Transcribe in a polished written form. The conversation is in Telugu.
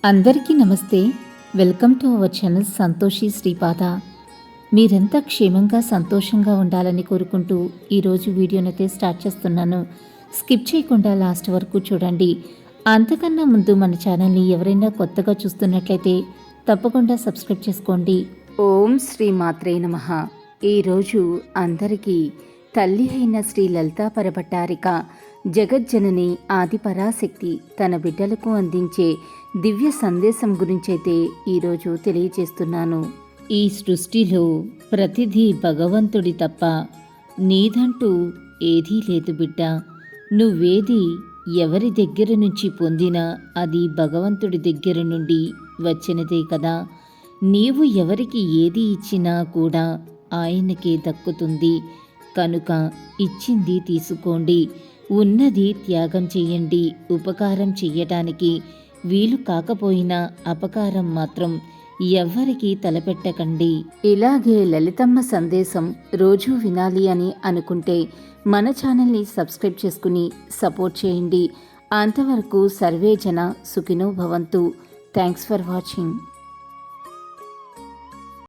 అందరికీ నమస్తే. Welcome to our channel Santoshi Sripada. మీరంతా క్షేమంగా సంతోషంగా ఉండాలని కోరుకుంటూ ఈరోజు వీడియోనైతే స్టార్ట్ చేస్తున్నాను. స్కిప్ చేయకుండా లాస్ట్ వరకు చూడండి. అంతకన్నా ముందు మన ఛానల్ని ఎవరైనా కొత్తగా చూస్తున్నట్లయితే తప్పకుండా సబ్స్క్రైబ్ చేసుకోండి. ఓం శ్రీ మాత్రే నమః. ఈరోజు అందరికీ తల్లి అయిన శ్రీ లలితా పరభట్టారిక జగజ్జనని ఆదిపరాశక్తి తన బిడ్డలకు అందించే దివ్య సందేశం గురించైతే ఈరోజు తెలియజేస్తున్నాను. ఈ సృష్టిలో ప్రతిదీ భగవంతుడి తప్ప నీదంటూ ఏదీ లేదు బిడ్డ. నువ్వేది ఎవరి దగ్గర నుంచి పొందినా అది భగవంతుడి దగ్గర నుండి వచ్చినదే కదా. నీవు ఎవరికి ఏది ఇచ్చినా కూడా ఆయనకే దక్కుతుంది. కనుక ఇచ్చింది తీసుకోండి, ఉన్నది త్యాగం చెయ్యండి. ఉపకారం చెయ్యటానికి వీలు కాకపోయినా అపకారం మాత్రం ఎవ్వరికీ తలపెట్టకండి. ఇలాగే లలితమ్మ సందేశం రోజూ వినాలి అని అనుకుంటే మన ఛానల్ని సబ్స్క్రైబ్ చేసుకుని సపోర్ట్ చేయండి. అంతవరకు సర్వే జన సుఖినో భవంతు. Thanks for watching.